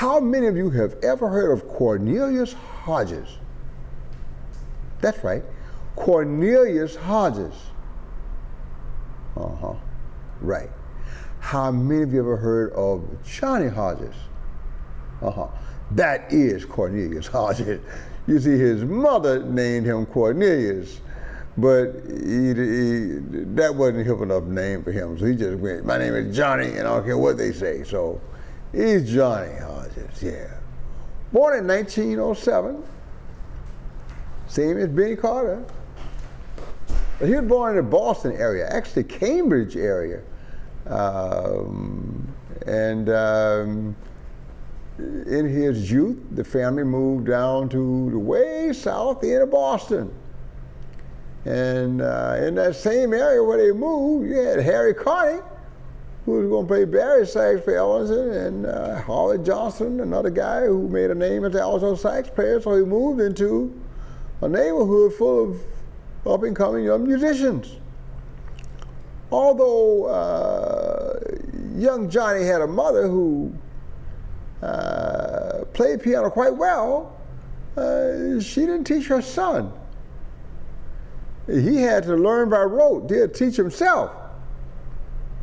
How many of you have ever heard of Cornelius Hodges? That's right, Cornelius Hodges. Right. How many of you ever heard of Johnny Hodges? That is Cornelius Hodges. You see, his mother named him Cornelius, but that wasn't a hip enough name for him, so he just went, my name is Johnny, and I don't care what they say, so he's Johnny Hodges, yeah. Born in 1907, same as Benny Carter. But he was born in the Boston area, actually Cambridge area. In his youth, the family moved down to the way south end of Boston. And in that same area where they moved, you had Harry Carney, who was going to play baritone sax for Ellington, and Howard Johnson, another guy who made a name as an alto sax player. So he moved into a neighborhood full of up-and-coming young musicians. Although young Johnny had a mother who played piano quite well, she didn't teach her son. He had to learn by rote, did teach himself.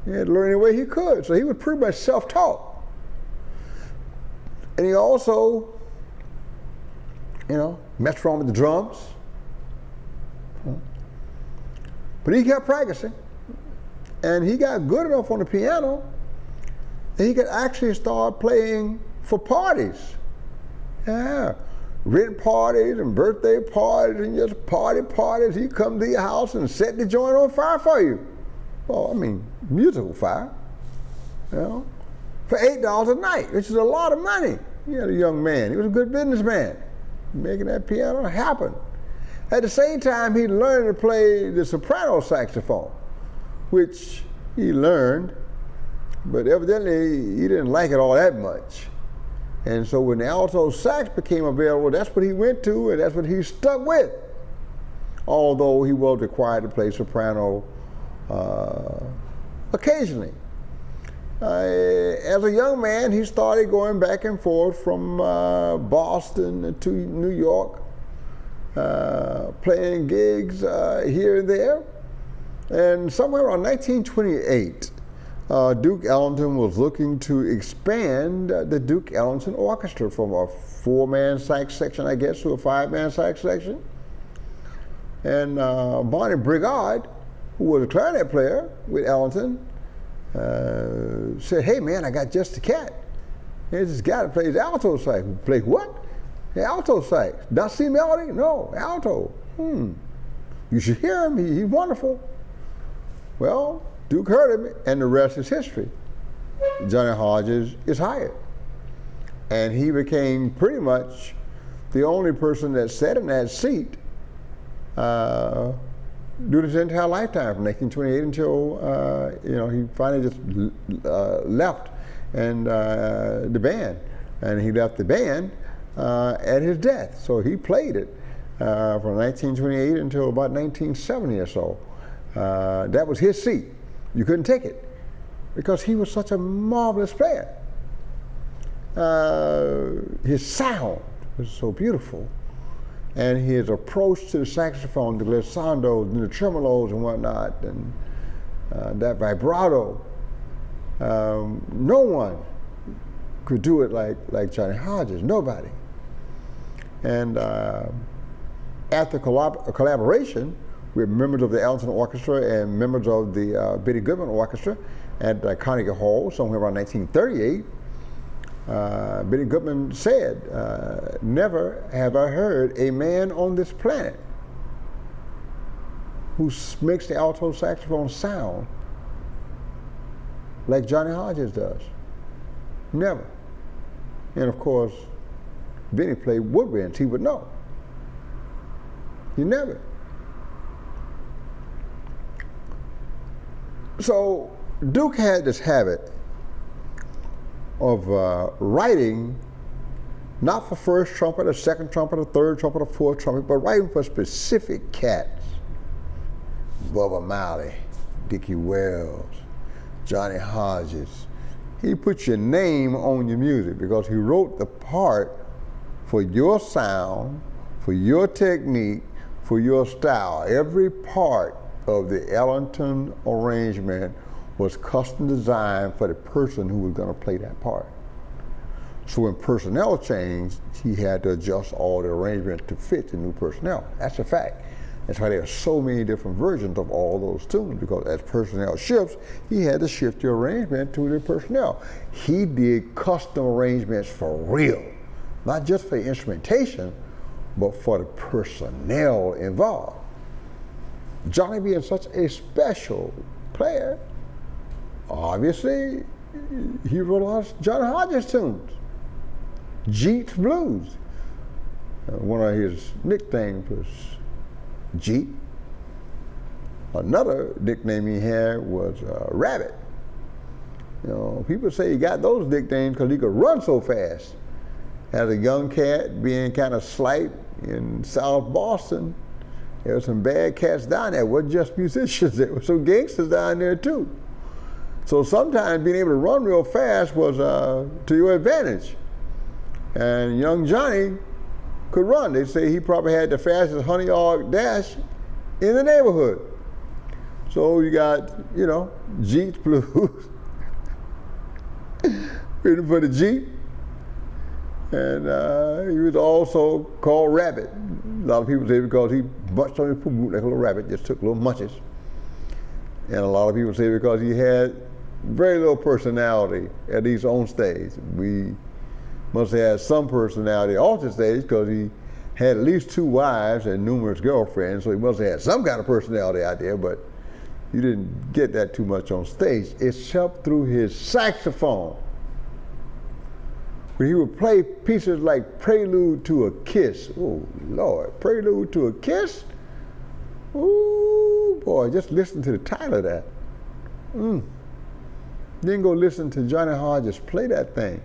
He had to learn any way he could, so he was pretty much self-taught. And he also, messed around with the drums. But he kept practicing, and he got good enough on the piano that he could actually start playing for parties. Yeah, written parties and birthday parties and just parties. He'd come to your house and set the joint on fire for you. Well, I mean, musical fire, for $8 a night, which is a lot of money. He had a young man. He was a good businessman, making that piano happen. At the same time, he learned to play the soprano saxophone, which he learned, but evidently he didn't like it all that much. And so when the alto sax became available, that's what he went to, and that's what he stuck with. Although he was required to play soprano occasionally. As a young man, he started going back and forth from Boston to New York, playing gigs here and there. And somewhere around 1928, Duke Ellington was looking to expand the Duke Ellington Orchestra from a 4-man sax section, I guess, to a 5-man sax section. And Barney Brigard, who was a clarinet player with Ellington, said, hey man, I got just the cat. Here's this guy that plays alto sax. Play what? The alto sax. Does C melody? No, alto. You should hear him, he's wonderful. Well, Duke heard him, and the rest is history. Johnny Hodges is hired. And he became pretty much the only person that sat in that seat during his entire lifetime, from 1928 until he finally just left and the band. And he left the band at his death. So he played it from 1928 until about 1970 or so. That was his seat. You couldn't take it because he was such a marvelous player. His sound was so beautiful, and his approach to the saxophone, the glissandos and the tremolos and whatnot, and that vibrato, no one could do it like Johnny Hodges, nobody. And after collaboration with members of the Ellington Orchestra and members of the Betty Goodman Orchestra at Carnegie Hall, somewhere around 1938, Betty Goodman said, never have I heard a man on this planet who makes the alto saxophone sound like Johnny Hodges does. Never. And of course, Benny played woodwinds, he would know. He never. So Duke had this habit of writing, not for first trumpet, or second trumpet, or third trumpet, or fourth trumpet, but writing for specific cats. Bubba Marley, Dickie Wells, Johnny Hodges, he put your name on your music because he wrote the part for your sound, for your technique, for your style. Every part of the Ellington arrangement was custom designed for the person who was going to play that part. So when personnel changed, he had to adjust all the arrangements to fit the new personnel. That's a fact. That's why there are so many different versions of all those tunes, because as personnel shifts, he had to shift the arrangement to the personnel. He did custom arrangements for real, not just for the instrumentation, but for the personnel involved. Johnny being such a special player, obviously, he wrote a lot of Johnny Hodges tunes. Jeet's Blues. One of his nicknames was Jeet. Another nickname he had was Rabbit. You know, people say he got those nicknames because he could run so fast. As a young cat, being kind of slight in South Boston, there were some bad cats down there. It wasn't just musicians, there were some gangsters down there too. So sometimes being able to run real fast was to your advantage. And young Johnny could run. They say he probably had the fastest 100-yard dash in the neighborhood. So you got, you know, Jeet's Blues, written for the Jeep. And he was also called Rabbit. A lot of people say because he bunched on his poop like a little rabbit, just took little munches. And a lot of people say because he had very little personality, at least on stage. We must have had some personality off the stage because he had at least 2 wives and numerous girlfriends, so he must have had some kind of personality out there, but you didn't get that too much on stage, except through his saxophone. When he would play pieces like Prelude to a Kiss. Oh, Lord, Prelude to a Kiss? Ooh, boy, just listen to the title of that. Then go listen to Johnny Hodges play that thing.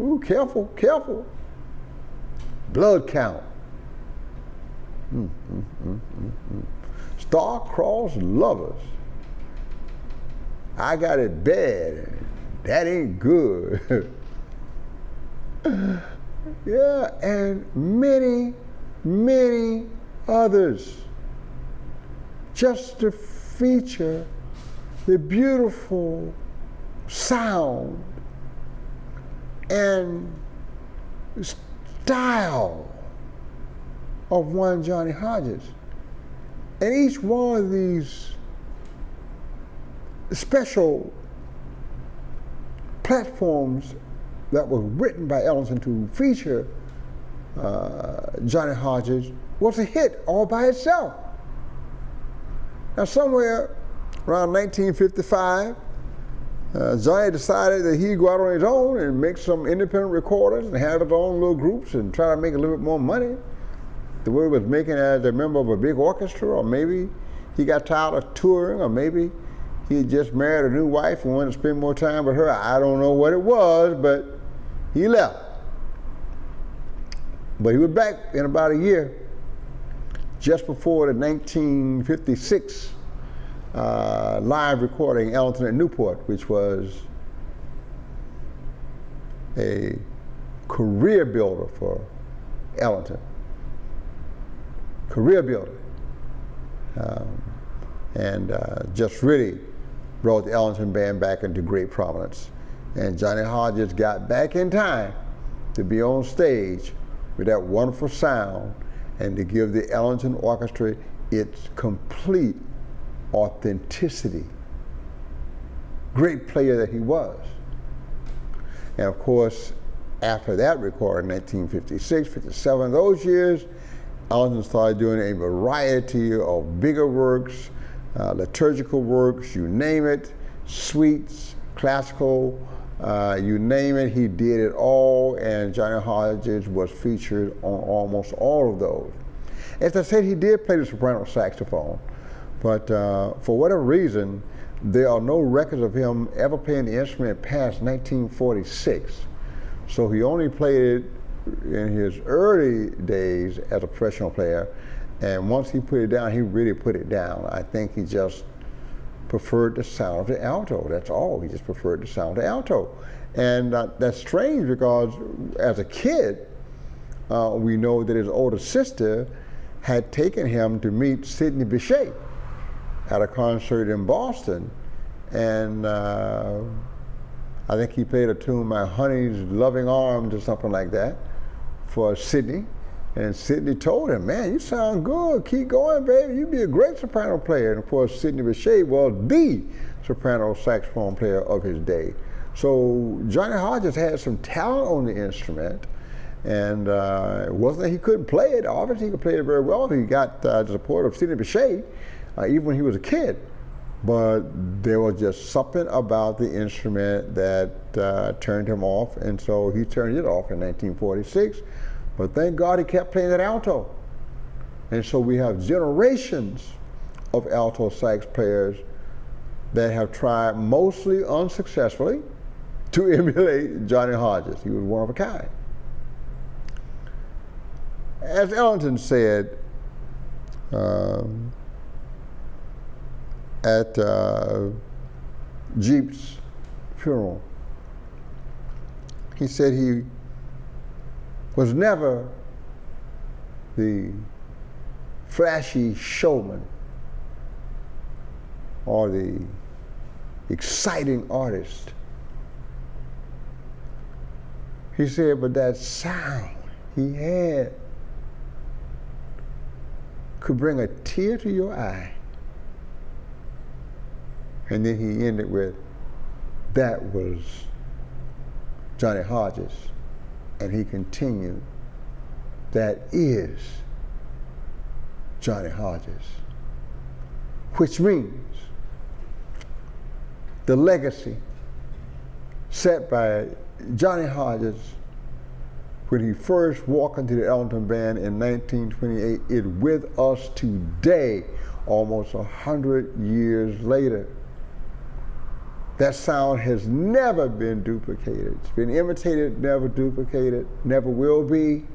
Ooh, careful, careful. Blood Count. Star-crossed lovers. I got it bad. That ain't good. Yeah, and many, many others. Just to feature the beautiful sound and style of one Johnny Hodges. And each one of these special platforms that was written by Ellington to feature Johnny Hodges was a hit all by itself. Now somewhere around 1955, Johnny decided that he'd go out on his own and make some independent recordings and have his own little groups and try to make a little bit more money the way he was making as a member of a big orchestra, or maybe he got tired of touring, or maybe he had just married a new wife and wanted to spend more time with her. I don't know what it was, but he left. But he was back in about a year, just before the 1956 live recording Ellington at Newport, which was a career builder for Ellington. Career builder. And just really brought the Ellington Band back into great prominence. And Johnny Hodges got back in time to be on stage with that wonderful sound and to give the Ellington Orchestra its complete authenticity. Great player that he was. And of course, after that recording, 1956, 57, those years, Ellington started doing a variety of bigger works, liturgical works, you name it, suites, classical, you name it, he did it all, and Johnny Hodges was featured on almost all of those. As I said, he did play the soprano saxophone, but for whatever reason, there are no records of him ever playing the instrument past 1946. So he only played it in his early days as a professional player, and once he put it down, he really put it down. I think he just preferred the sound of the alto. That's all. He just preferred the sound of the alto. And that's strange because as a kid, we know that his older sister had taken him to meet Sidney Bechet at a concert in Boston. And I think he played a tune, My Honey's Loving Arms or something like that, for Sidney. And Sidney told him, man, you sound good. Keep going, baby. You'd be a great soprano player. And of course, Sidney Bechet was the soprano saxophone player of his day. So Johnny Hodges had some talent on the instrument. And it wasn't that he couldn't play it. Obviously, he could play it very well. He got the support of Sidney Bechet, even when he was a kid. But there was just something about the instrument that turned him off. And so he turned it off in 1946. But thank God he kept playing that alto. And so we have generations of alto sax players that have tried, mostly unsuccessfully, to emulate Johnny Hodges. He was one of a kind. As Ellington said at Jeep's funeral, he said he was never the flashy showman or the exciting artist. He said, but that sound he had could bring a tear to your eye. And then he ended with, that was Johnny Hodges. And he continued, that is Johnny Hodges. Which means the legacy set by Johnny Hodges when he first walked into the Ellington Band in 1928 is with us today, almost 100 years later. That sound has never been duplicated. It's been imitated, never duplicated, never will be.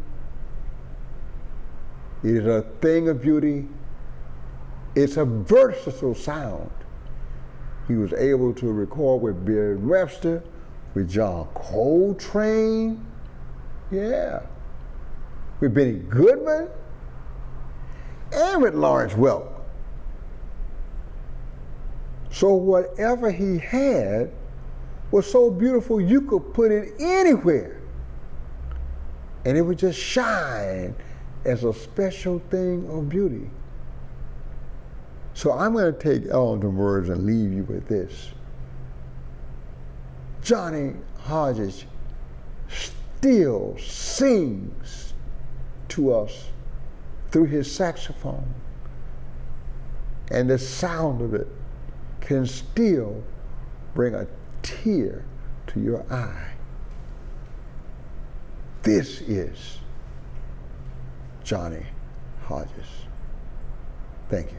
It is a thing of beauty. It's a versatile sound. He was able to record with Bill Webster, with John Coltrane, with Benny Goodman, and with Lawrence Welk. So whatever he had was so beautiful you could put it anywhere and it would just shine as a special thing of beauty. So I'm going to take Ellington's words and leave you with this. Johnny Hodges still sings to us through his saxophone, and the sound of it can still bring a tear to your eye. This is Johnny Hodges. Thank you.